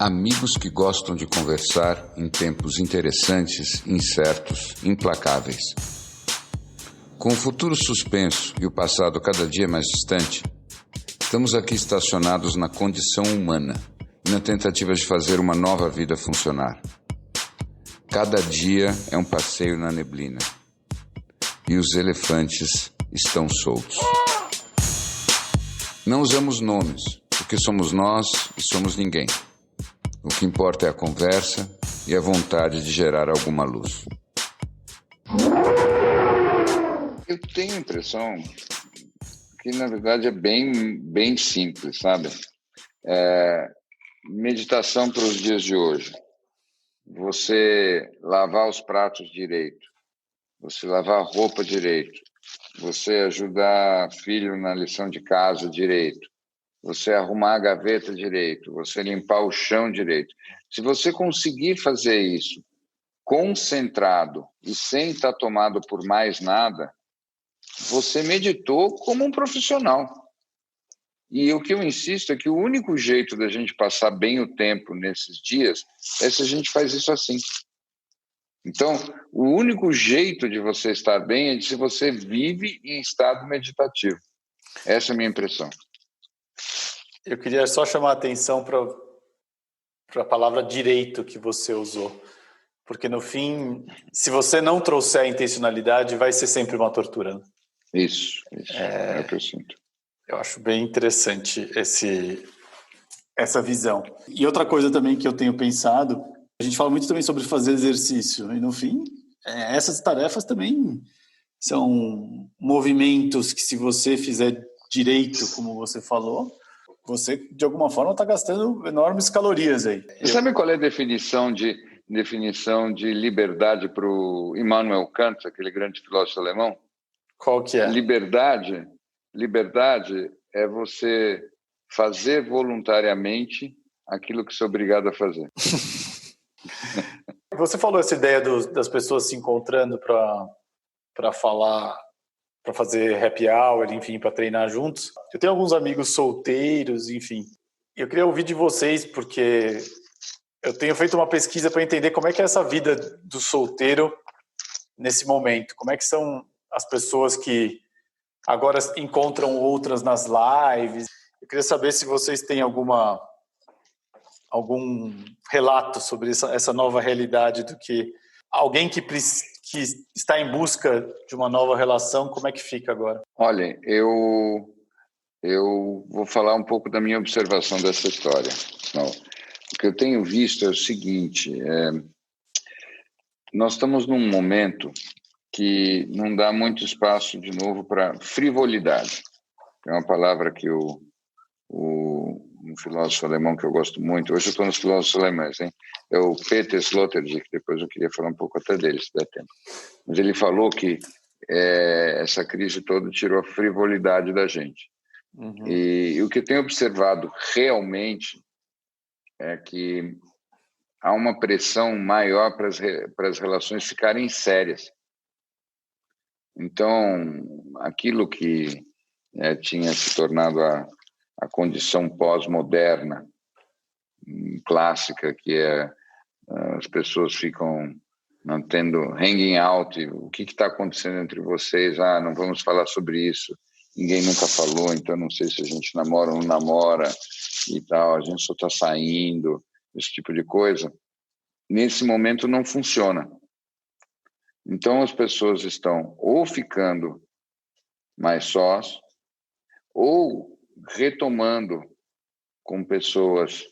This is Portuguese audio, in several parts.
Amigos que gostam de conversar em tempos interessantes, incertos, implacáveis. Com o futuro suspenso e o passado cada dia mais distante, estamos aqui estacionados na condição humana e na tentativa de fazer uma nova vida funcionar. Cada dia é um passeio na neblina e os elefantes estão soltos. Não usamos nomes, porque somos nós e somos ninguém. O que importa é a conversa e a vontade de gerar alguma luz. Eu tenho a impressão que, na verdade, é bem simples, sabe? Meditação para os dias de hoje. Você lavar os pratos direito, você lavar a roupa direito, você ajudar filho na lição de casa direito, você arrumar a gaveta direito, você limpar o chão direito. Se você conseguir fazer isso concentrado e sem estar tomado por mais nada, você meditou como um profissional. E o que eu insisto é que o único jeito da gente passar bem o tempo nesses dias é se a gente faz isso assim. Então, o único jeito de você estar bem é se você vive em estado meditativo. Essa é a minha impressão. Eu queria só chamar a atenção para a palavra direito que você usou. Porque, no fim, se você não trouxer a intencionalidade, vai ser sempre uma tortura. Né? Isso é o que eu sinto. Eu acho bem interessante essa visão. E outra coisa também que eu tenho pensado, a gente fala muito também sobre fazer exercício. E, no fim, essas tarefas também são movimentos que, se você fizer direito, como você falou, você, de alguma forma, está gastando enormes calorias aí. Você sabe qual é a definição de liberdade para o Immanuel Kant, aquele grande filósofo alemão? Qual que é? Liberdade é você fazer voluntariamente aquilo que você é obrigado a fazer. Você falou essa ideia das pessoas se encontrando para falar, para fazer happy hour, enfim, para treinar juntos. Eu tenho alguns amigos solteiros, enfim. Eu queria ouvir de vocês, porque eu tenho feito uma pesquisa para entender como é que é essa vida do solteiro nesse momento. Como é que são as pessoas que agora encontram outras nas lives. Eu queria saber se vocês têm algum relato sobre essa nova realidade do que alguém que está em busca de uma nova relação, como é que fica agora? Olha, eu vou falar um pouco da minha observação dessa história. O que eu tenho visto é o seguinte, nós estamos num momento que não dá muito espaço, de novo, para frivolidade. É uma palavra que um filósofo alemão que eu gosto muito, hoje eu estou nos filósofos alemães, hein? É o Peter Sloterdijk, depois eu queria falar um pouco até dele, se der tempo. Mas ele falou que essa crise toda tirou a frivolidade da gente. Uhum. E o que eu tenho observado realmente é que há uma pressão maior para as relações ficarem sérias. Então, aquilo que tinha se tornado a condição pós-moderna, clássica, que as pessoas ficam mantendo hanging out, o que está acontecendo entre vocês? Não vamos falar sobre isso, ninguém nunca falou, então não sei se a gente namora ou não namora e tal, a gente só está saindo, esse tipo de coisa. Nesse momento não funciona. Então as pessoas estão ou ficando mais sós, ou retomando com pessoas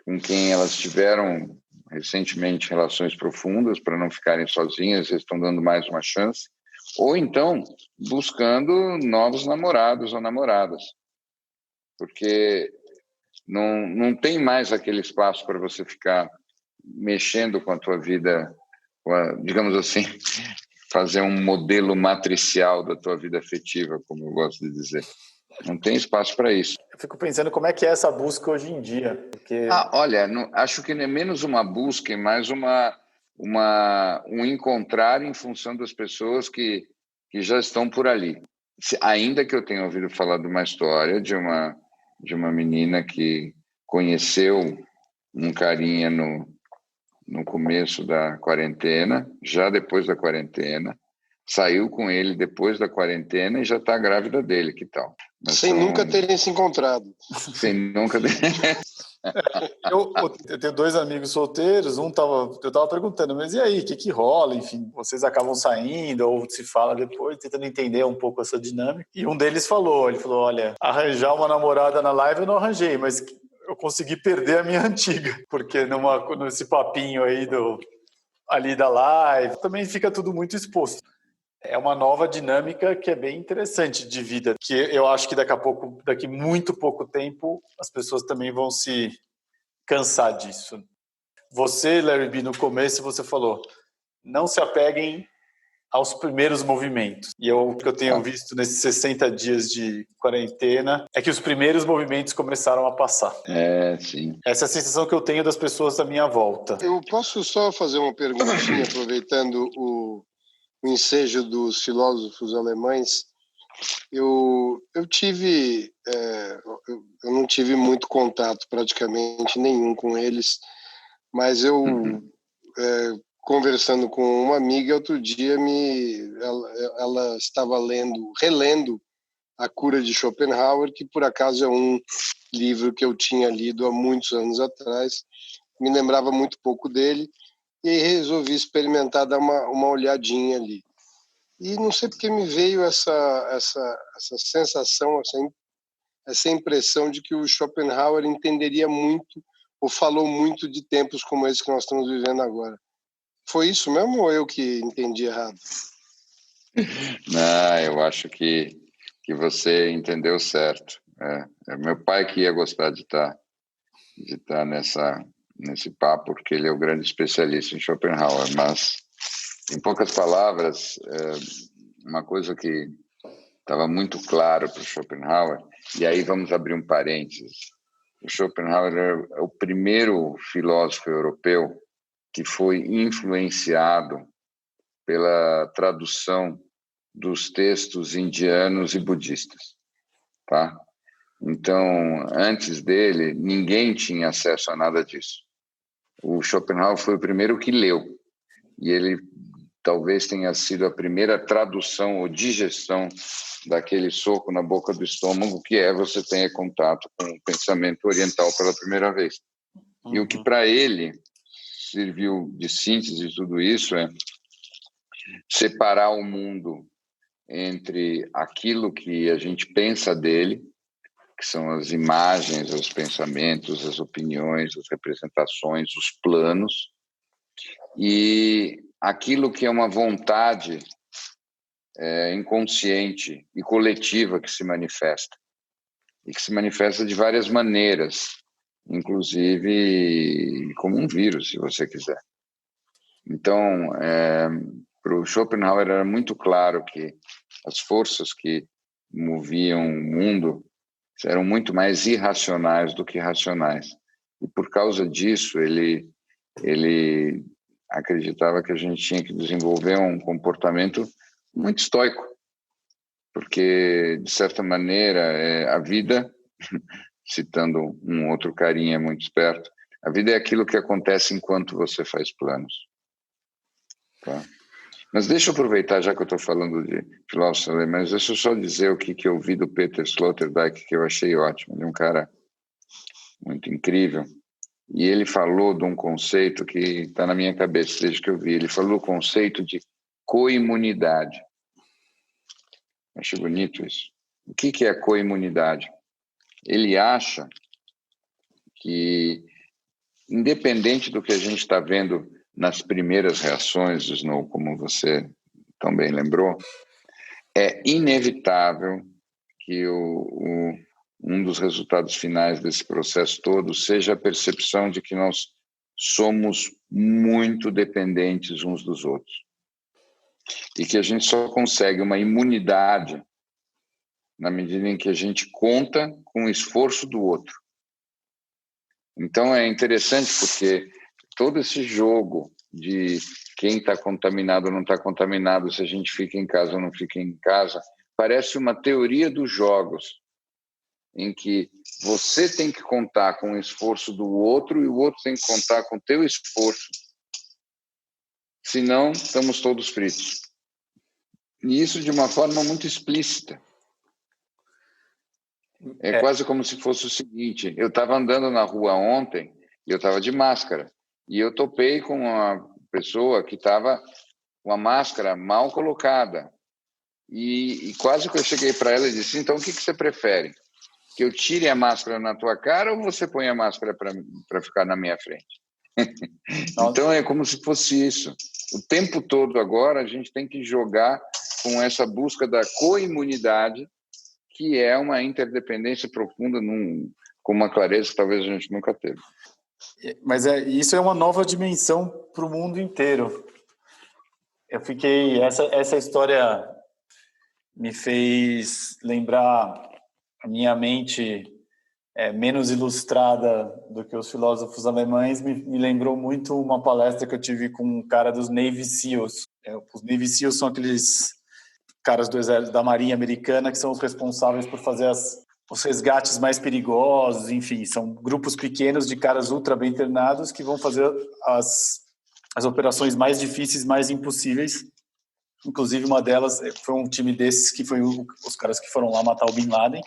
com quem elas tiveram recentemente relações profundas para não ficarem sozinhas, eles estão dando mais uma chance, ou então buscando novos namorados ou namoradas, porque não tem mais aquele espaço para você ficar mexendo com a tua vida, digamos assim, fazer um modelo matricial da tua vida afetiva, como eu gosto de dizer. Não tem espaço para isso. Eu fico pensando como é que é essa busca hoje em dia. Porque... olha, acho que não é menos uma busca e mais um encontrar em função das pessoas que já estão por ali. Ainda que eu tenha ouvido falar de uma história de uma menina que conheceu um carinha no começo da quarentena, já depois da quarentena, saiu com ele depois da quarentena e já está grávida dele, que tal? Sem nunca terem se encontrado. Sem nunca Eu tenho 2 amigos solteiros, eu tava perguntando, mas e aí, o que rola? Enfim, vocês acabam saindo ou se fala depois, tentando entender um pouco essa dinâmica. E um deles ele falou, olha, arranjar uma namorada na live eu não arranjei, mas eu consegui perder a minha antiga, porque nesse papinho aí ali da live, também fica tudo muito exposto. É uma nova dinâmica que é bem interessante de vida, que eu acho que daqui muito pouco tempo, as pessoas também vão se cansar disso. Você, Larry B, no começo você falou, não se apeguem aos primeiros movimentos. E o que eu tenho visto nesses 60 dias de quarentena é que os primeiros movimentos começaram a passar. Sim. Essa é a sensação que eu tenho das pessoas à minha volta. Eu posso só fazer uma perguntinha, aproveitando o ensejo dos filósofos alemães. Eu não tive muito contato, praticamente nenhum com eles, mas conversando com uma amiga outro dia, ela estava relendo A Cura de Schopenhauer, que por acaso é um livro que eu tinha lido há muitos anos atrás, me lembrava muito pouco dele, e resolvi experimentar dar uma olhadinha ali. E não sei porque me veio essa sensação, essa impressão de que o Schopenhauer entenderia muito ou falou muito de tempos como esse que nós estamos vivendo agora. Foi isso mesmo ou eu que entendi errado? Não, eu acho que você entendeu certo. É meu pai que ia gostar de estar nesse papo, porque ele é o grande especialista em Schopenhauer, mas, em poucas palavras, uma coisa que estava muito claro para o Schopenhauer, e aí vamos abrir um parênteses. O Schopenhauer é o primeiro filósofo europeu que foi influenciado pela tradução dos textos indianos e budistas, tá? Então, antes dele, ninguém tinha acesso a nada disso. O Schopenhauer foi o primeiro que leu, e ele talvez tenha sido a primeira tradução ou digestão daquele soco na boca do estômago, que é você ter contato com o pensamento oriental pela primeira vez. Uhum. E o que para ele serviu de síntese de tudo isso é separar o mundo entre aquilo que a gente pensa dele, que são as imagens, os pensamentos, as opiniões, as representações, os planos, e aquilo que é uma vontade inconsciente e coletiva que se manifesta. E que se manifesta de várias maneiras, inclusive como um vírus, se você quiser. Então, para o Schopenhauer era muito claro que as forças que moviam o mundo eram muito mais irracionais do que racionais. E por causa disso, ele acreditava que a gente tinha que desenvolver um comportamento muito estoico, porque, de certa maneira, a vida, citando um outro carinha muito esperto, a vida é aquilo que acontece enquanto você faz planos. Tá? Mas deixa eu aproveitar, já que eu estou falando de filósofos alemães, deixa eu só dizer o que eu vi do Peter Sloterdijk, que eu achei ótimo. Ele é um cara muito incrível. E ele falou de um conceito que está na minha cabeça desde que eu vi. Ele falou o conceito de coimunidade. Achei bonito isso. O que é a coimunidade? Ele acha que, independente do que a gente está vendo nas primeiras reações do Snow, como você também lembrou, é inevitável que um dos resultados finais desse processo todo seja a percepção de que nós somos muito dependentes uns dos outros. E que a gente só consegue uma imunidade na medida em que a gente conta com o esforço do outro. Então é interessante porque todo esse jogo de quem está contaminado ou não está contaminado, se a gente fica em casa ou não fica em casa, parece uma teoria dos jogos, em que Você tem que contar com o esforço do outro e o outro tem que contar com o teu esforço. Senão, estamos todos fritos. E isso de uma forma muito explícita. É quase como se fosse o seguinte, eu estava andando na rua ontem e eu estava de máscara. E eu topei com uma pessoa que estava com a máscara mal colocada. E quase que eu cheguei para ela e disse, então o que você prefere? Que eu tire a máscara na tua cara ou você põe a máscara para ficar na minha frente? Então é como se fosse isso. O tempo todo agora a gente tem que jogar com essa busca da coimunidade, que é uma interdependência profunda com uma clareza que talvez a gente nunca teve. Mas isso é uma nova dimensão para o mundo inteiro. Eu fiquei... Essa história me fez lembrar a minha mente menos ilustrada do que os filósofos alemães, me lembrou muito uma palestra que eu tive com um cara dos Navy SEALs. Os Navy SEALs são aqueles caras do exército, da Marinha Americana, que são os responsáveis por fazer os resgates mais perigosos, enfim, são grupos pequenos de caras ultra bem treinados que vão fazer as operações mais difíceis, mais impossíveis. Inclusive, uma delas foi um time desses que foi os caras que foram lá matar o Bin Laden.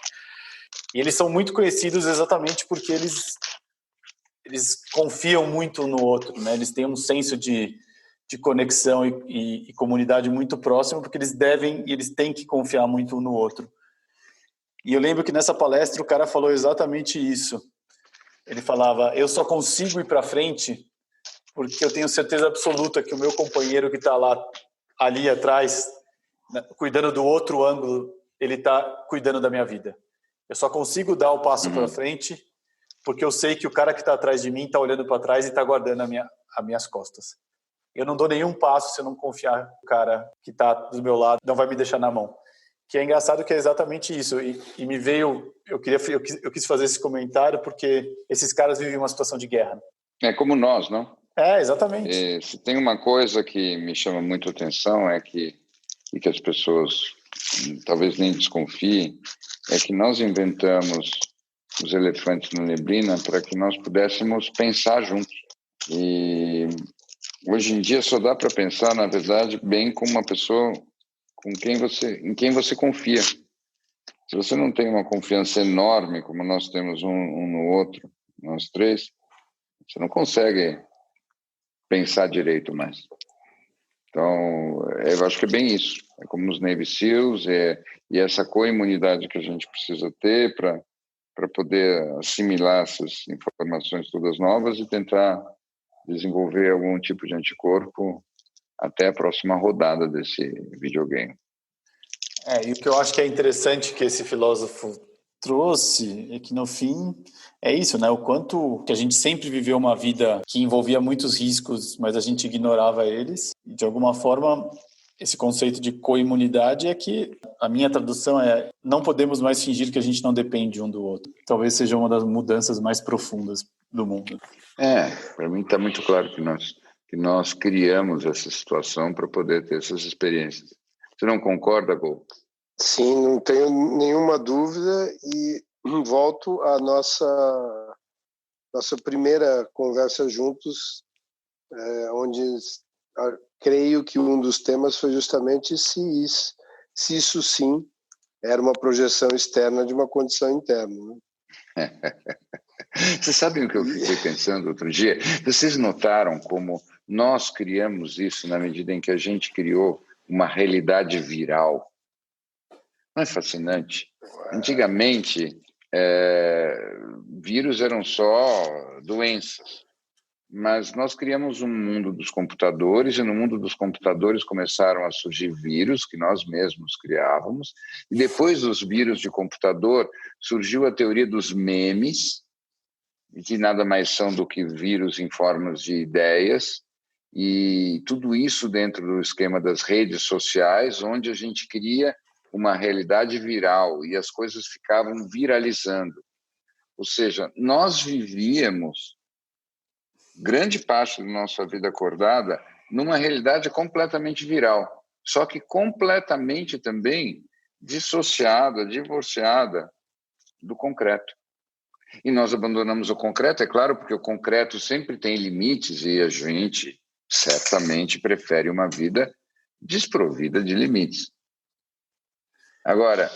E eles são muito conhecidos exatamente porque eles confiam muito no outro, né? Eles têm um senso de conexão e comunidade muito próximo, porque eles têm que confiar muito um no outro. E eu lembro que nessa palestra o cara falou exatamente isso. Ele falava, eu só consigo ir para frente porque eu tenho certeza absoluta que o meu companheiro que está ali atrás, cuidando do outro ângulo, ele está cuidando da minha vida. Eu só consigo dar o passo para frente porque eu sei que o cara que está atrás de mim está olhando para trás e está guardando as minhas costas. Eu não dou nenhum passo se eu não confiar que o cara que está do meu lado não vai me deixar na mão. Que é engraçado que é exatamente isso. E me veio... Eu quis fazer esse comentário porque esses caras vivem uma situação de guerra. É como nós, não? Exatamente. Se tem uma coisa que me chama muito a atenção e que as pessoas talvez nem desconfiem, é que nós inventamos os elefantes na neblina para que nós pudéssemos pensar juntos. E hoje em dia só dá para pensar, na verdade, bem com uma pessoa em quem você confia. Se você não tem uma confiança enorme, como nós temos um no outro, nós três, você não consegue pensar direito mais. Então, eu acho que é bem isso. É como nos Navy SEALs, e essa coimunidade que a gente precisa ter para poder assimilar essas informações todas novas e tentar desenvolver algum tipo de anticorpo até a próxima rodada desse videogame. E o que eu acho que é interessante que esse filósofo trouxe é que, no fim, é isso, né? O quanto que a gente sempre viveu uma vida que envolvia muitos riscos, mas a gente ignorava eles. E, de alguma forma, esse conceito de coimunidade é que a minha tradução é não podemos mais fingir que a gente não depende um do outro. Talvez seja uma das mudanças mais profundas do mundo. Para mim está muito claro que nós criamos essa situação para poder ter essas experiências. Você não concorda, Gol? Sim, não tenho nenhuma dúvida e volto à nossa primeira conversa juntos, onde creio que um dos temas foi justamente se isso sim era uma projeção externa de uma condição interna. Né? Vocês sabem o que eu fiquei pensando outro dia? Vocês notaram como nós criamos isso na medida em que a gente criou uma realidade viral? Não é fascinante? Antigamente, vírus eram só doenças, mas nós criamos um mundo dos computadores e no mundo dos computadores começaram a surgir vírus que nós mesmos criávamos e depois dos vírus de computador surgiu a teoria dos memes, que nada mais são do que vírus em formas de ideias, e tudo isso dentro do esquema das redes sociais, onde a gente cria uma realidade viral e as coisas ficavam viralizando. Ou seja, nós vivíamos grande parte da nossa vida acordada numa realidade completamente viral, só que completamente também dissociada, divorciada do concreto. E nós abandonamos o concreto, é claro, porque o concreto sempre tem limites e a gente certamente prefere uma vida desprovida de limites. Agora,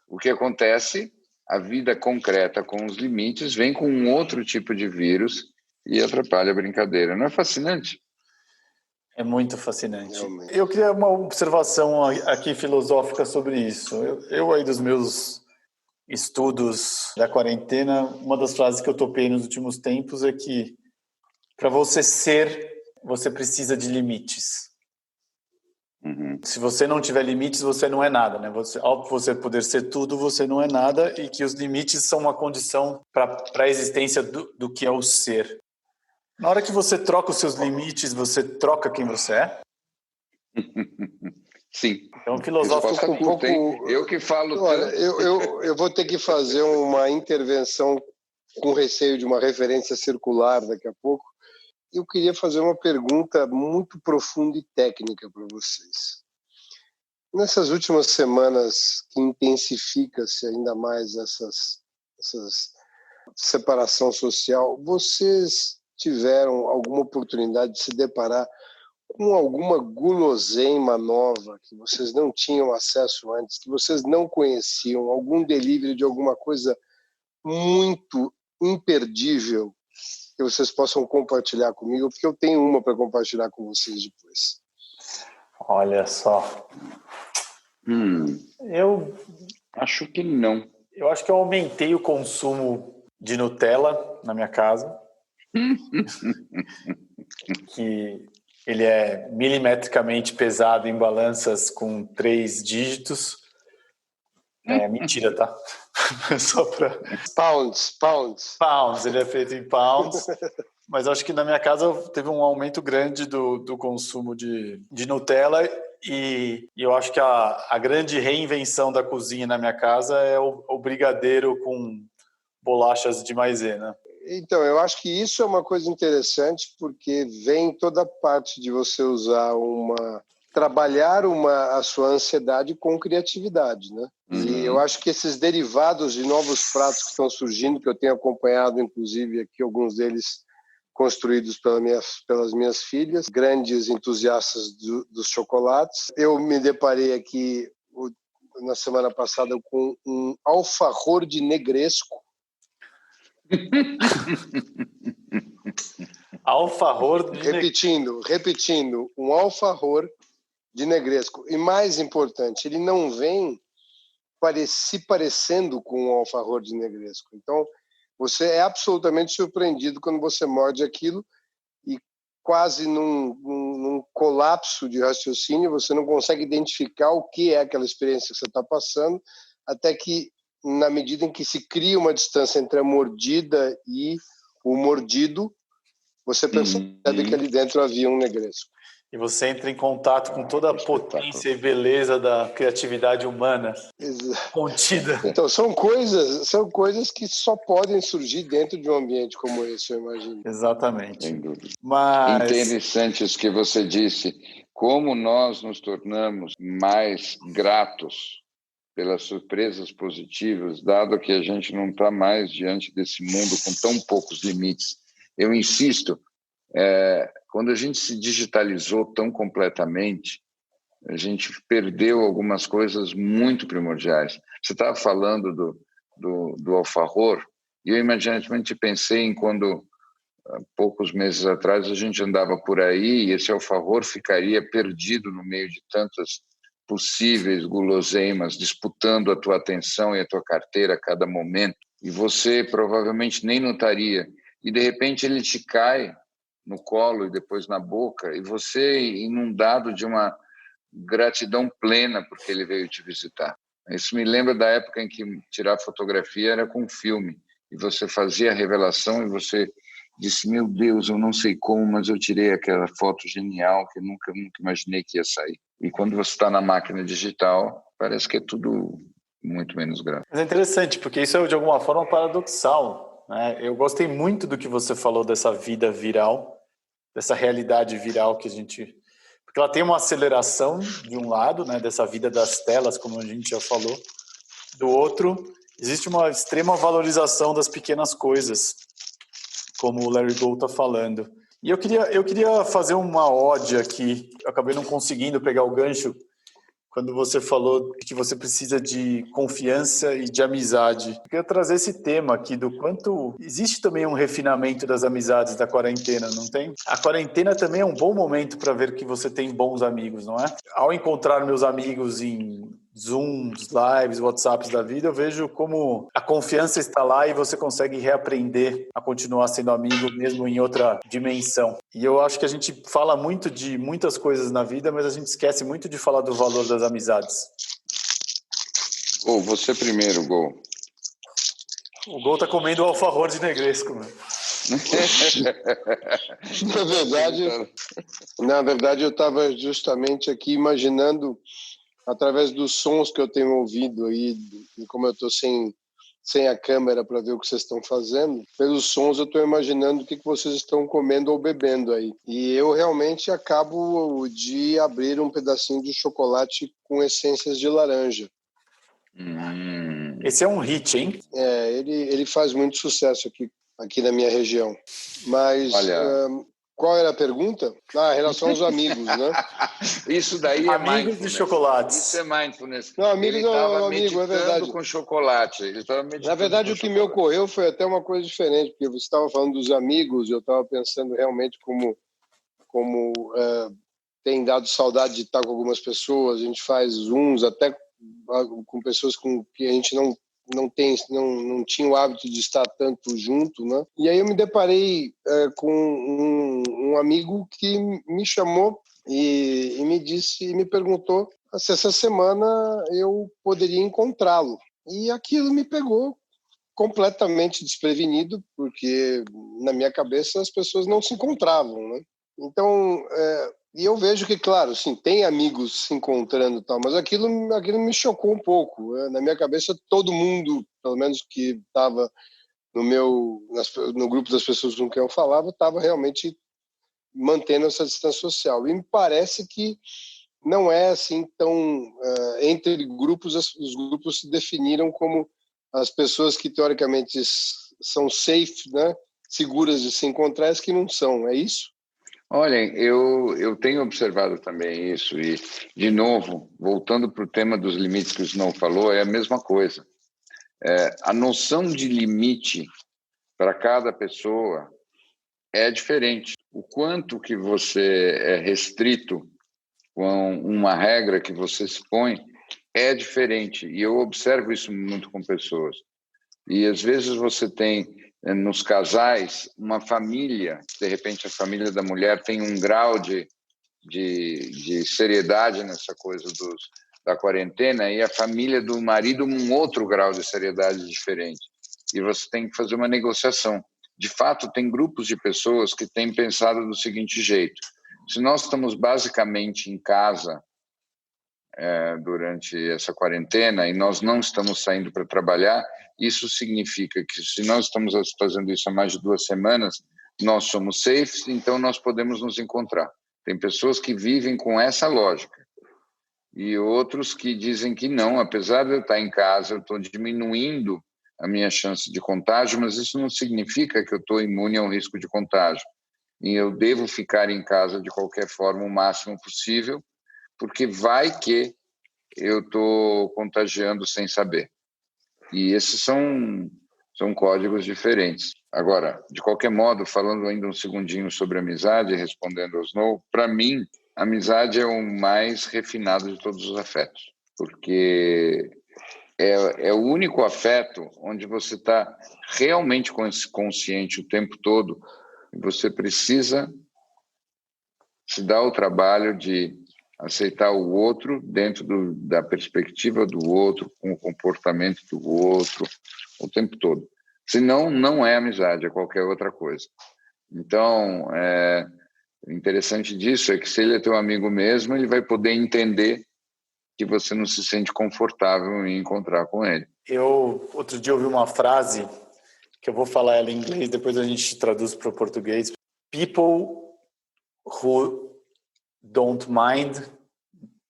o que acontece? A vida concreta com os limites vem com um outro tipo de vírus e atrapalha a brincadeira. Não é fascinante? É muito fascinante. Realmente. Eu queria uma observação aqui filosófica sobre isso. Eu aí dos meus estudos da quarentena, uma das frases que eu topei nos últimos tempos é que para você ser, você precisa de limites. Uhum. Se você não tiver limites, você não é nada, né? Ao você poder ser tudo, você não é nada, e que os limites são uma condição para a existência do que é o ser. Na hora que você troca os seus limites, você troca quem você é? Sim. Então, filosófico Resposta um curta, hein? pouco. Eu que falo Olha, tanto. eu vou ter que fazer uma intervenção com receio de uma referência circular daqui a pouco. Eu queria fazer uma pergunta muito profunda e técnica para vocês. Nessas últimas semanas que intensifica-se ainda mais essas separação social, vocês tiveram alguma oportunidade de se deparar com alguma guloseima nova que vocês não tinham acesso antes, que vocês não conheciam, algum delivery de alguma coisa muito imperdível que vocês possam compartilhar comigo, porque eu tenho uma para compartilhar com vocês depois. Olha só. Eu Acho que não. Eu acho que eu aumentei o consumo de Nutella na minha casa. Que ele é milimetricamente pesado em balanças com 3 dígitos. É mentira, tá? Só para... Pounds. Ele é feito em pounds. Mas acho que na minha casa teve um aumento grande do consumo de Nutella. E eu acho que a grande reinvenção da cozinha na minha casa é o brigadeiro com bolachas de maisena. Então, eu acho que isso é uma coisa interessante, porque vem toda a parte de você trabalhar a sua ansiedade com criatividade, né? E eu acho que esses derivados de novos pratos que estão surgindo, que eu tenho acompanhado, inclusive aqui alguns deles construídos pelas minhas filhas, grandes entusiastas dos chocolates. Eu me deparei aqui na semana passada com um alfajor de negresco. Alfajor de repetindo, um alfajor de negresco. E mais importante, ele não vem se parecendo com um alfajor de negresco. Então, você é absolutamente surpreendido quando você morde aquilo e quase num colapso de raciocínio, você não consegue identificar o que é aquela experiência que você está passando, até que, na medida em que se cria uma distância entre a mordida e o mordido, você percebe que ali dentro havia um negresco. E você entra em contato com toda a potência e beleza da criatividade humana contida. Então, são coisas que só podem surgir dentro de um ambiente como esse, eu imagino. Exatamente. Sem dúvida. Mas... Interessante isso que você disse. Como nós nos tornamos mais gratos pelas surpresas positivas, dado que a gente não está mais diante desse mundo com tão poucos limites. Eu insisto, quando a gente se digitalizou tão completamente, a gente perdeu algumas coisas muito primordiais. Você estava falando do alfajor, e eu imediatamente pensei em quando, há poucos meses atrás, a gente andava por aí e esse alfajor ficaria perdido no meio de tantas possíveis guloseimas, disputando a tua atenção e a tua carteira a cada momento, e você provavelmente nem notaria, e de repente ele te cai no colo e depois na boca, e você inundado de uma gratidão plena porque ele veio te visitar. Isso me lembra da época em que tirar fotografia era com filme, e você fazia a revelação e você disse, meu Deus, eu não sei como, mas eu tirei aquela foto genial que eu nunca imaginei que ia sair. E quando você está na máquina digital, parece que é tudo muito menos grave. Mas é interessante, porque isso é de alguma forma paradoxal, né? Eu gostei muito do que você falou dessa vida viral, dessa realidade viral que a gente... Porque ela tem uma aceleração de um lado, né, dessa vida das telas, como a gente já falou, do outro, existe uma extrema valorização das pequenas coisas, como o Larry Gold está falando. E eu queria fazer uma ode aqui, eu acabei não conseguindo pegar o gancho, quando você falou que você precisa de confiança e de amizade. Eu queria trazer esse tema aqui do quanto existe também um refinamento das amizades da quarentena, não tem? A quarentena também é um bom momento para ver que você tem bons amigos, não é? Ao encontrar meus amigos em Zooms, lives, WhatsApps da vida, eu vejo como a confiança está lá e você consegue reaprender a continuar sendo amigo mesmo em outra dimensão. E eu acho que a gente fala muito de muitas coisas na vida, mas a gente esquece muito de falar do valor das amizades. Gol, você primeiro, Gol. O Gol tá comendo o alfajor de negresco, mano. Na verdade, eu estava justamente aqui imaginando, através dos sons que eu tenho ouvido aí, e como eu estou sem a câmera para ver o que vocês estão fazendo, pelos sons eu estou imaginando o que vocês estão comendo ou bebendo aí. E eu realmente acabo de abrir um pedacinho de chocolate com essências de laranja. Esse é um hit, hein? Ele faz muito sucesso aqui na minha região. Mas qual era a pergunta? Em relação aos amigos, né? Isso daí é amigos de chocolates. Isso é mindfulness. Não, amigos ele estava amigo, é verdade. com chocolate. Na verdade, o que me ocorreu foi até uma coisa diferente, porque você estava falando dos amigos, eu estava pensando realmente como tem dado saudade de estar com algumas pessoas, a gente faz Zooms até com pessoas com que a gente não tinha o hábito de estar tanto junto, né? E aí eu me deparei com um amigo que me chamou e me perguntou se essa semana eu poderia encontrá-lo. E aquilo me pegou completamente desprevenido, porque na minha cabeça as pessoas não se encontravam, né? Então, e eu vejo que, claro, assim, tem amigos se encontrando e tal, mas aquilo me chocou um pouco. Na minha cabeça, todo mundo, pelo menos que estava no grupo das pessoas com quem eu falava, estava realmente mantendo essa distância social. E me parece que não é assim tão... entre grupos, os grupos se definiram como as pessoas que, teoricamente, são safe, né, seguras de se encontrar, as que não são. É isso? Olhem, eu tenho observado também isso e, de novo, voltando para o tema dos limites que o Snow falou, é a mesma coisa. A noção de limite para cada pessoa é diferente. O quanto que você é restrito com uma regra que você se põe é diferente. E eu observo isso muito com pessoas. E, às vezes, você tem, nos casais, uma família, de repente a família da mulher tem um grau de seriedade nessa coisa da quarentena e a família do marido um outro grau de seriedade diferente. E você tem que fazer uma negociação. De fato, tem grupos de pessoas que têm pensado do seguinte jeito: se nós estamos basicamente em casa durante essa quarentena e nós não estamos saindo para trabalhar, isso significa que se nós estamos fazendo isso há mais de 2 semanas, nós somos safe, então nós podemos nos encontrar. Tem pessoas que vivem com essa lógica e outros que dizem que não, apesar de eu estar em casa, eu estou diminuindo a minha chance de contágio, mas isso não significa que eu estou imune ao risco de contágio. E eu devo ficar em casa de qualquer forma o máximo possível, porque vai que eu estou contagiando sem saber. E esses são códigos diferentes. Agora, de qualquer modo, falando ainda um segundinho sobre amizade, respondendo ao Snow, para mim, amizade é o mais refinado de todos os afetos, porque é o único afeto onde você está realmente consciente o tempo todo e você precisa se dar o trabalho de aceitar o outro dentro da perspectiva do outro, com o comportamento do outro, o tempo todo. Senão, não é amizade, é qualquer outra coisa. Então, o interessante disso é que se ele é teu amigo mesmo, ele vai poder entender que você não se sente confortável em encontrar com ele. Eu, outro dia, ouvi uma frase, que eu vou falar ela em inglês, depois a gente traduz para o português. People who don't mind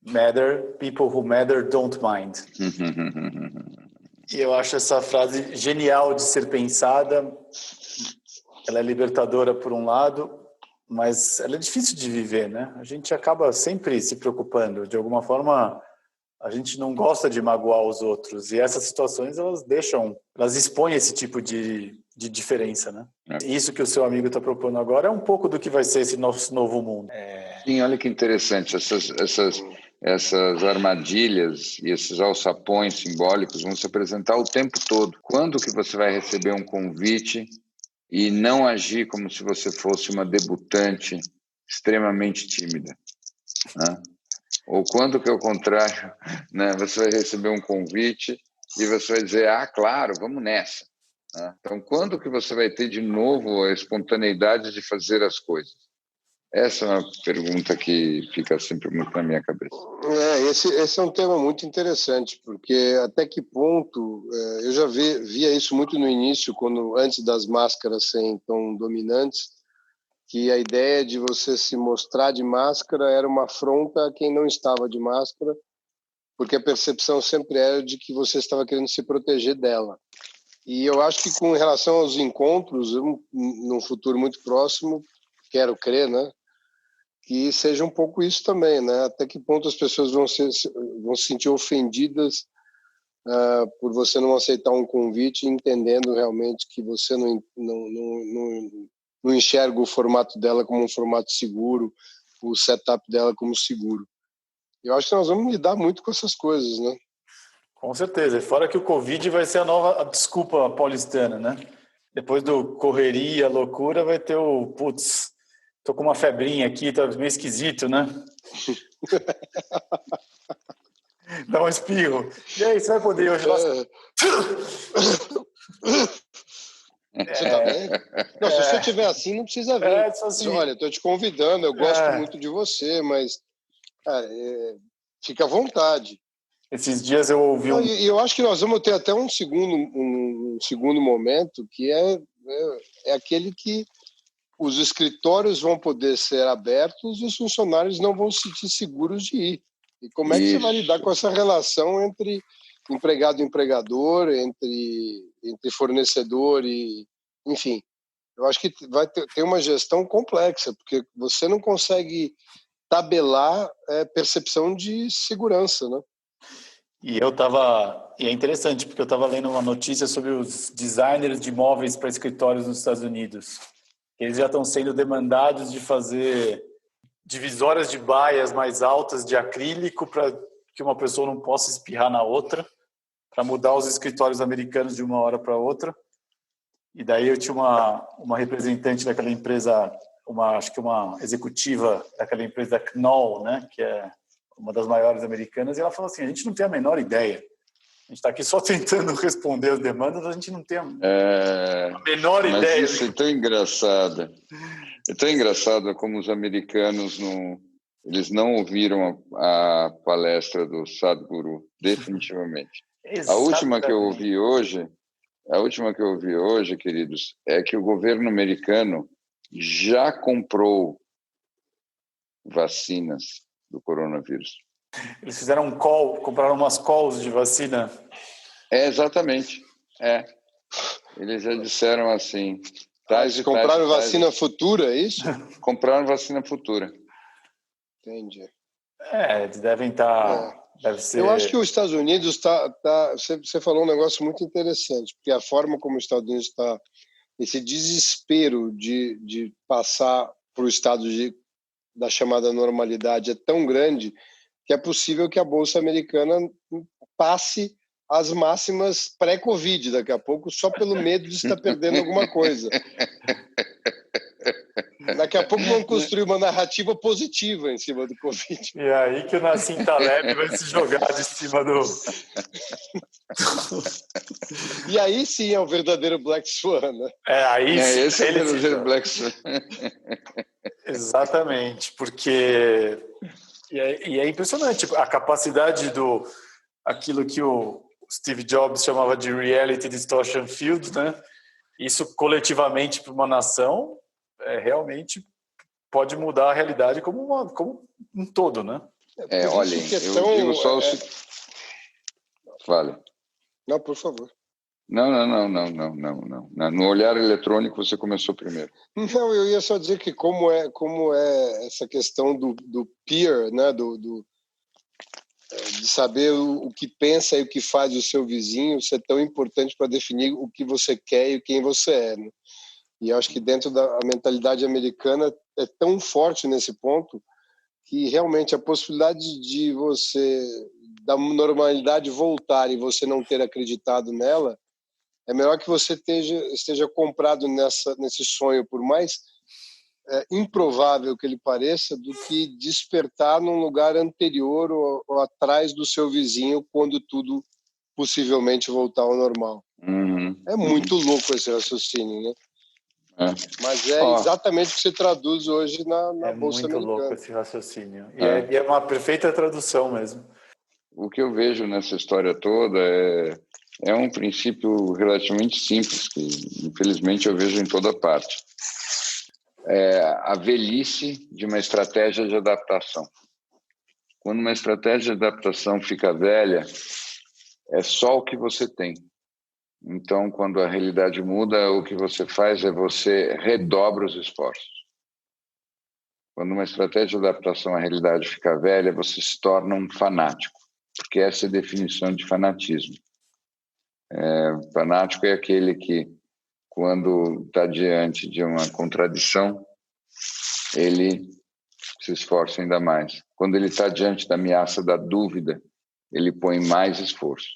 matter, people who matter don't mind. E eu acho essa frase genial de ser pensada. Ela é libertadora por um lado, mas ela é difícil de viver, né? A gente acaba sempre se preocupando. De alguma forma, a gente não gosta de magoar os outros. E essas situações, elas expõem esse tipo de diferença, né? Isso que o seu amigo está propondo agora é um pouco do que vai ser esse novo mundo. Sim, olha que interessante. Essas armadilhas e esses alçapões simbólicos vão se apresentar o tempo todo. Quando que você vai receber um convite e não agir como se você fosse uma debutante extremamente tímida, né? Ou quando que, ao contrário, né, você vai receber um convite e você vai dizer, claro, vamos nessa, né? Então, quando que você vai ter de novo a espontaneidade de fazer as coisas? Essa é uma pergunta que fica sempre muito na minha cabeça. Esse é um tema muito interessante, porque até que ponto, eu já via isso muito no início, antes das máscaras serem tão dominantes, que a ideia de você se mostrar de máscara era uma afronta a quem não estava de máscara, porque a percepção sempre era de que você estava querendo se proteger dela. E eu acho que com relação aos encontros, num futuro muito próximo, quero crer, né, que seja um pouco isso também, né? Até que ponto as pessoas vão se sentir ofendidas por você não aceitar um convite, entendendo realmente que você não enxerga o formato dela como um formato seguro, o setup dela como seguro. Eu acho que nós vamos lidar muito com essas coisas, né? Com certeza. Fora que o Covid vai ser a nova desculpa paulistana, né? Depois do correria, loucura, vai ter tô com uma febrinha aqui, tá meio esquisito, né? Dá um espirro. E aí, você vai poder hoje? Você tá bem? Não, se você estiver assim, não precisa vir. Assim. Olha, estou te convidando, eu gosto muito de você, mas cara, fica à vontade. Esses dias eu ouvi E eu acho que nós vamos ter até um segundo momento, que é aquele que os escritórios vão poder ser abertos e os funcionários não vão se sentir seguros de ir. E como é que você vai lidar com essa relação entre empregado e empregador, entre fornecedor e... Enfim, eu acho que vai ter uma gestão complexa, porque você não consegue tabelar percepção de segurança, né? E é interessante, porque eu estava lendo uma notícia sobre os designers de móveis para escritórios nos Estados Unidos. Eles já estão sendo demandados de fazer divisórias de baias mais altas de acrílico para que uma pessoa não possa espirrar na outra, para mudar os escritórios americanos de uma hora para outra. E daí eu tinha uma representante daquela empresa, acho que uma executiva daquela empresa Knoll, né, que é uma das maiores americanas, e ela falou assim, a gente não tem a menor ideia. A gente está aqui só tentando responder as demandas, a gente não tem a menor ideia. Mas isso é tão engraçado. É tão engraçado como os americanos eles não ouviram a palestra do Sadhguru, definitivamente. A última que eu ouvi hoje, queridos, é que o governo americano já comprou vacinas do coronavírus. Eles fizeram um compraram umas calls de vacina. Exatamente. Eles já disseram assim. Eles compraram vacina futura, é isso? Compraram vacina futura. Entendi. Eles devem estar... Deve ser... Eu acho que os Estados Unidos você falou um negócio muito interessante, porque a forma como os Estados Unidos está, esse desespero de passar para o estado da chamada normalidade é tão grande que é possível que a Bolsa Americana passe as máximas pré-Covid daqui a pouco, só pelo medo de estar perdendo alguma coisa. Daqui a pouco vão construir uma narrativa positiva em cima do Covid. E aí que o Nassim Taleb vai se jogar de cima do... E aí sim é o verdadeiro Black Swan, né? Esse é o verdadeiro Black Swan. Exatamente, porque... E é impressionante a capacidade aquilo que o Steve Jobs chamava de Reality Distortion Field, né? Isso coletivamente para uma nação realmente pode mudar a realidade como um todo, né? Olhem, eu digo só Fale. Não, por favor. Não. No olhar eletrônico você começou primeiro. Não, eu ia só dizer que como é essa questão do peer, né, de saber o que pensa e o que faz o seu vizinho, isso é tão importante para definir o que você quer e quem você é, né? E acho que dentro da mentalidade americana é tão forte nesse ponto que realmente a possibilidade de você, da normalidade voltar e você não ter acreditado nela, é melhor que você esteja comprado nesse sonho, por mais improvável que ele pareça, do que despertar num lugar anterior ou atrás do seu vizinho quando tudo possivelmente voltar ao normal. É muito louco esse raciocínio, né? Mas é exatamente o que se traduz hoje na Bolsa Americana. É muito louco esse raciocínio. E é uma perfeita tradução mesmo. O que eu vejo nessa história toda é um princípio relativamente simples, que infelizmente eu vejo em toda parte. É a velhice de uma estratégia de adaptação. Quando uma estratégia de adaptação fica velha, é só o que você tem. Então, quando a realidade muda, o que você faz é você redobra os esforços. Quando uma estratégia de adaptação à realidade fica velha, você se torna um fanático, porque essa é a definição de fanatismo. Fanático é aquele que, quando está diante de uma contradição, ele se esforça ainda mais. Quando ele está diante da ameaça da dúvida, ele põe mais esforço.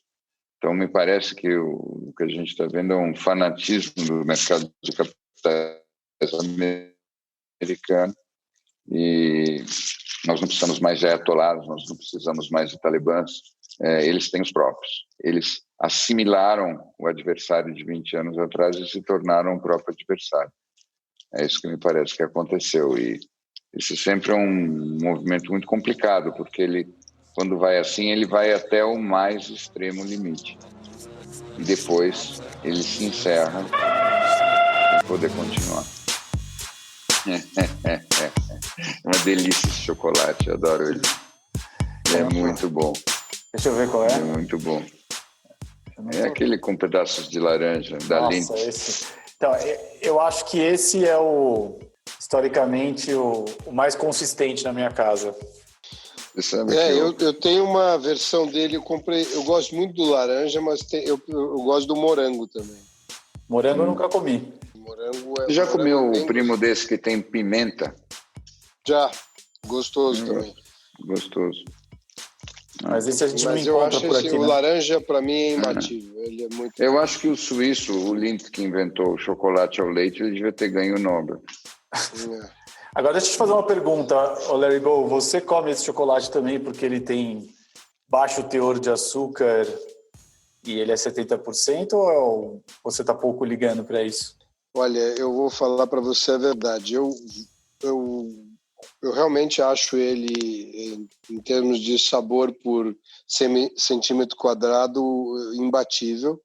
Então, me parece que o que a gente está vendo é um fanatismo do mercado de capitais americano, e nós não precisamos mais de ayatollahs, nós não precisamos mais de talibãs, eles têm os próprios. Eles assimilaram o adversário de 20 anos atrás e se tornaram o próprio adversário. É isso que me parece que aconteceu. E isso sempre é um movimento muito complicado, porque ele, quando vai assim, ele vai até o mais extremo limite. E depois ele se encerra para poder continuar. É uma delícia esse chocolate, eu adoro ele. É muito bom. Deixa eu ver qual é. É muito bom. É aquele com pedaços de laranja, da Lindt. Esse. Então, eu acho que esse é historicamente, o mais consistente na minha casa. Eu tenho uma versão dele, eu gosto muito do laranja, mas eu gosto do morango também. Morango eu nunca comi. Você já comeu o primo desse que tem pimenta? Já, gostoso também. Gostoso. Mas esse a gente não encontra por aqui, o né? laranja, para mim, é imbatível. Ele é muito... Eu acho que o suíço, o Lindt, que inventou o chocolate ao leite, ele devia ter ganho o Nobel. Agora, deixa eu te fazer uma pergunta, Larry Go. Você come esse chocolate também porque ele tem baixo teor de açúcar e ele é 70%, ou você está pouco ligando para isso? Olha, eu vou falar para você a verdade. Eu realmente acho ele, em termos de sabor por centímetro quadrado, imbatível.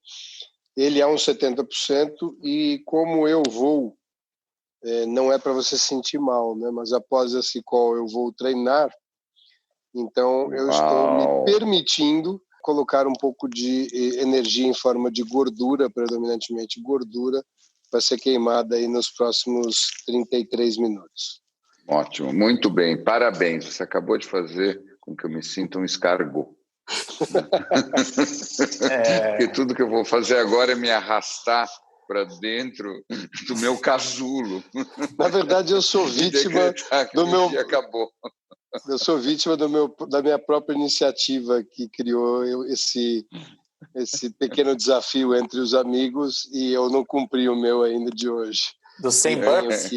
Ele é uns 70% e como eu vou, não é para você sentir mal, né? Mas após esse call eu vou treinar, então eu estou me permitindo colocar um pouco de energia em forma de gordura, predominantemente gordura, para ser queimada aí nos próximos 33 minutos. Ótimo, muito bem, parabéns. Você acabou de fazer com que eu me sinta um escargot. Porque tudo que eu vou fazer agora é me arrastar para dentro do meu casulo. Na verdade, eu sou vítima do meu... Acabou. Eu sou vítima da minha própria iniciativa que criou esse pequeno desafio entre os amigos e eu não cumpri o meu ainda de hoje. Dos 100 burpees?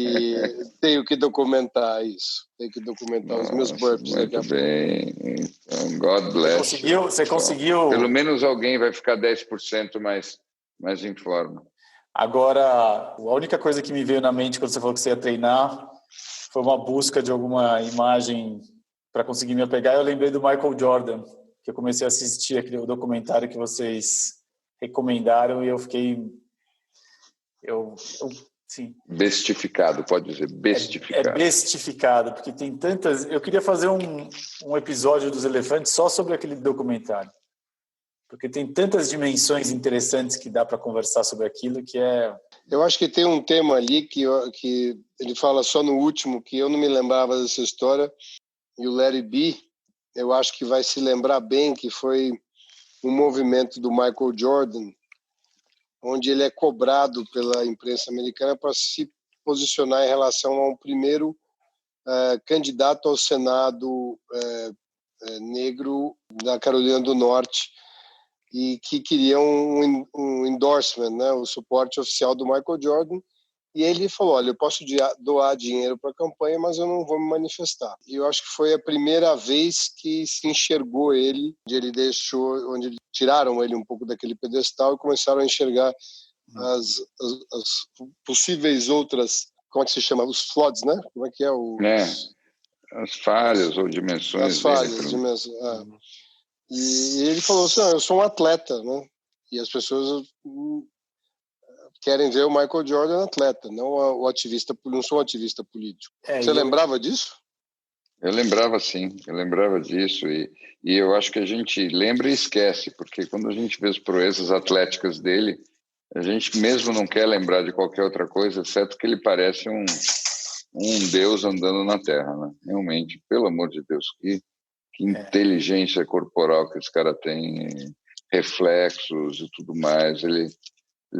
Tenho que documentar isso. Tenho que documentar os meus burpees. Muito bem. Então, God bless. Você conseguiu... Pelo menos alguém vai ficar 10% mais em forma. Agora, a única coisa que me veio na mente quando você falou que você ia treinar foi uma busca de alguma imagem para conseguir me apegar. Eu lembrei do Michael Jordan, que eu comecei a assistir aquele documentário que vocês recomendaram e eu fiquei... Sim. Bestificado, pode dizer, bestificado. É bestificado, porque tem tantas... Eu queria fazer um episódio dos elefantes só sobre aquele documentário. Porque tem tantas dimensões interessantes que dá para conversar sobre aquilo que é... Eu acho que tem um tema ali que ele fala só no último, que eu não me lembrava dessa história, e o Larry B, eu acho que vai se lembrar bem, que foi um movimento do Michael Jordan, onde ele é cobrado pela imprensa americana para se posicionar em relação a um primeiro candidato ao Senado negro da Carolina do Norte, e que queriam um endorsement, né, o suporte oficial do Michael Jordan, e ele falou, olha, eu posso doar dinheiro para a campanha, mas eu não vou me manifestar. E eu acho que foi a primeira vez que se enxergou ele, onde tiraram ele um pouco daquele pedestal e começaram a enxergar as possíveis outras, como é que se chama? Os floods, né? Como é que é? As falhas ou dimensões. As falhas, dimensões. E ele falou assim, eu sou um atleta, né? E as pessoas querem ver o Michael Jordan atleta, não o ativista, não sou um ativista político. Você lembrava disso? Eu lembrava, sim, eu lembrava disso, e eu acho que a gente lembra e esquece, porque quando a gente vê as proezas atléticas dele, a gente mesmo não quer lembrar de qualquer outra coisa, exceto que ele parece um deus andando na Terra, né? Realmente, pelo amor de Deus, que inteligência corporal que esse cara tem, reflexos e tudo mais. Ele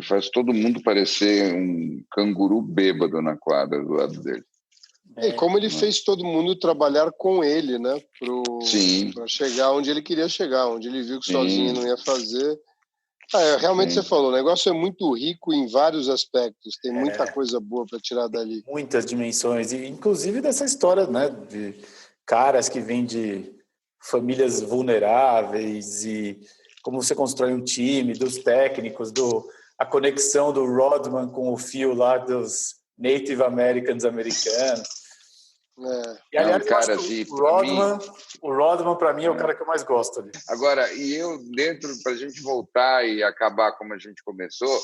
faz todo mundo parecer um canguru bêbado na quadra do lado dele. E como ele fez todo mundo trabalhar com ele, né? Para chegar onde ele queria chegar, onde ele viu que sozinho não ia fazer. Realmente você falou, o negócio é muito rico em vários aspectos, tem muita coisa boa para tirar dali. Muitas dimensões, e inclusive dessa história, né, de caras que vêm de famílias vulneráveis e como você constrói um time, dos técnicos, a conexão do Rodman com o fio lá dos Native Americans americanos. E, aliás, um cara assim, o Rodman para mim é o cara que eu mais gosto ali. Agora, e eu para a gente voltar e acabar como a gente começou,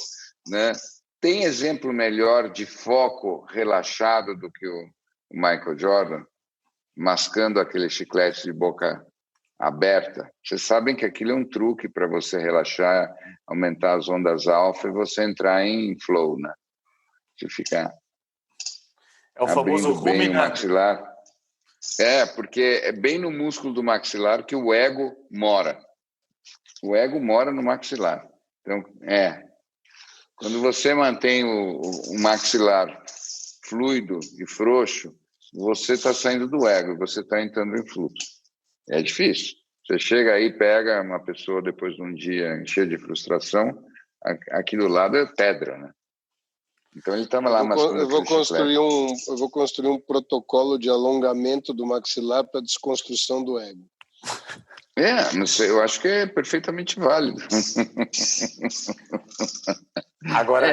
né? Tem exemplo melhor de foco relaxado do que o Michael Jordan, mascando aquele chiclete de boca aberta? Vocês sabem que aquilo é um truque para você relaxar, aumentar as ondas alfa e você entrar em flow, né? Você ficar o famoso abrindo bem o maxilar. Porque é bem no músculo do maxilar que o ego mora. O ego mora no maxilar. Então, quando você mantém o maxilar fluido e frouxo, você está saindo do ego, você está entrando em fluxo. É difícil. Você chega aí, pega uma pessoa depois de um dia cheio de frustração, aqui do lado é pedra, né? Então ele estava lá mascando eu vou construir um protocolo de alongamento do maxilar para desconstrução do ego. Mas eu acho que é perfeitamente válido. Agora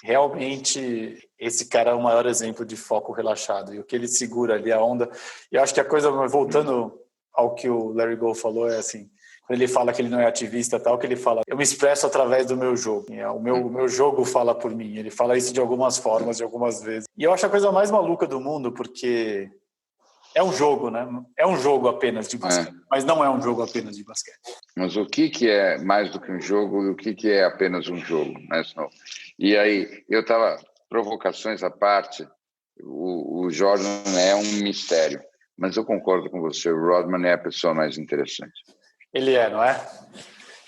realmente esse cara é o maior exemplo de foco relaxado, e o que ele segura ali a onda. E eu acho que a coisa, voltando ao que o Larry Gold falou, é assim, quando ele fala que ele não é ativista tal, que ele fala, eu me expresso através do meu jogo, o meu jogo fala por mim. Ele fala isso de algumas formas, de algumas vezes. E eu acho a coisa mais maluca do mundo, porque é um jogo, né? É um jogo apenas de basquete, mas não é um jogo apenas de basquete. Mas o que é mais do que um jogo e o que é apenas um jogo? Mas não. E aí, provocações à parte, o Jordan é um mistério, mas eu concordo com você, o Rodman é a pessoa mais interessante. Ele não é?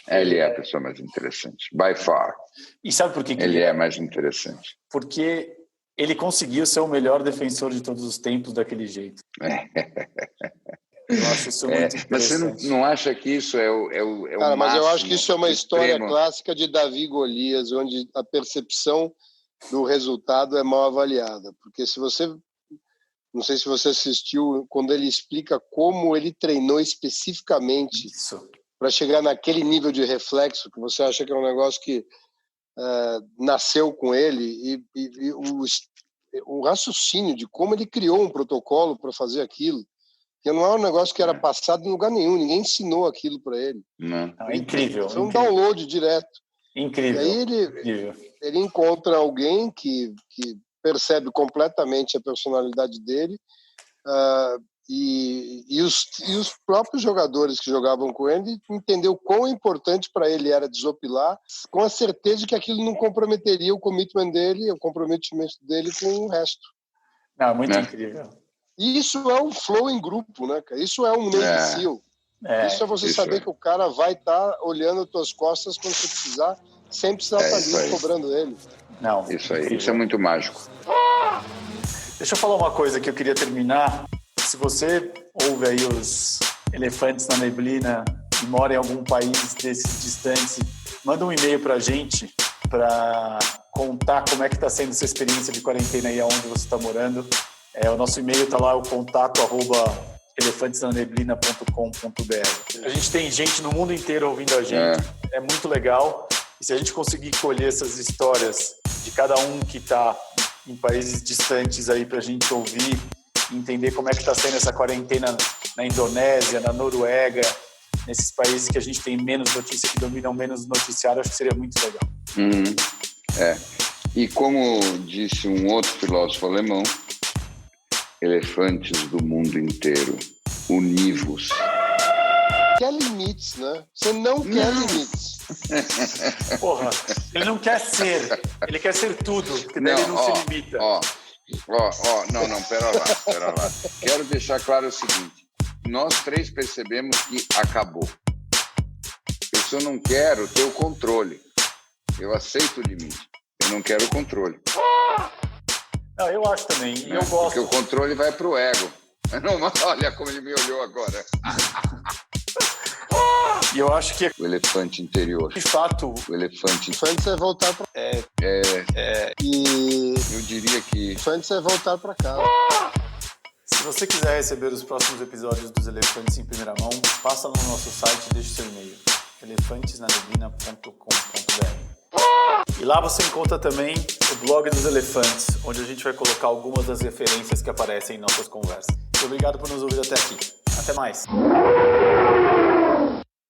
Ele é a pessoa mais interessante, by far. E sabe por que ele é mais interessante? Porque ele conseguiu ser o melhor defensor de todos os tempos daquele jeito. Eu acho isso muito interessante. Mas você não acha que isso é o Cara, mas eu acho que máximo isso é uma história extremo? clássica de Davi e Golias, onde a percepção do resultado é mal avaliada. Porque não sei se você assistiu, quando ele explica como ele treinou especificamente para chegar naquele nível de reflexo, que você acha que é um negócio que nasceu com ele, e o raciocínio de como ele criou um protocolo para fazer aquilo, que não é um negócio que era passado em lugar nenhum, ninguém ensinou aquilo para ele. Não. É incrível. Foi um download direto. Incrível. E aí ele encontra alguém que percebe completamente a personalidade dele E os próprios jogadores que jogavam com ele entendeu quão importante para ele era desopilar, com a certeza de que aquilo não comprometeria o commitment dele, o comprometimento dele com o resto. Não, muito incrível. E isso é um flow em grupo, né, cara? Isso é um Navy SEAL. Isso é você saber que o cara vai estar olhando as tuas costas quando você precisar, sem precisar estar ali cobrando ele. Não, isso aí, isso é muito mágico. Deixa eu falar uma coisa que eu queria terminar. Se você ouve aí os elefantes na neblina e mora em algum país desses distantes, manda um e-mail pra gente para contar como é que está sendo essa experiência de quarentena aí aonde você está morando. O nosso e-mail está lá, o contato@elefantesnaneblina.com.br. A gente tem gente no mundo inteiro ouvindo a gente, é muito legal. E se a gente conseguir colher essas histórias de cada um que está em países distantes aí para a gente ouvir, entender como é que está sendo essa quarentena na Indonésia, na Noruega, nesses países que a gente tem menos notícia, que dominam menos noticiário, acho que seria muito legal. E como disse um outro filósofo alemão, elefantes do mundo inteiro, univos. Quer limites, né? Você não quer limites. Porra, ele não quer ser, ele quer ser tudo, porque daí ele não se limita. Não, pera lá. Quero deixar claro o seguinte, nós três percebemos que acabou. Eu só não quero ter o controle. Eu aceito o limite, eu não quero o controle. Não, eu acho também, e eu gosto. Porque o controle vai pro ego. Olha como ele me olhou agora. E eu acho que o elefante interior. De fato, o elefante é voltar para e eu diria que elefante é voltar para casa. Se você quiser receber os próximos episódios dos Elefantes em primeira mão, passa no nosso site e deixe seu e-mail, elefantesnaneblina.com.br. E lá você encontra também o blog dos Elefantes, onde a gente vai colocar algumas das referências que aparecem em nossas conversas. E obrigado por nos ouvir até aqui. Até mais.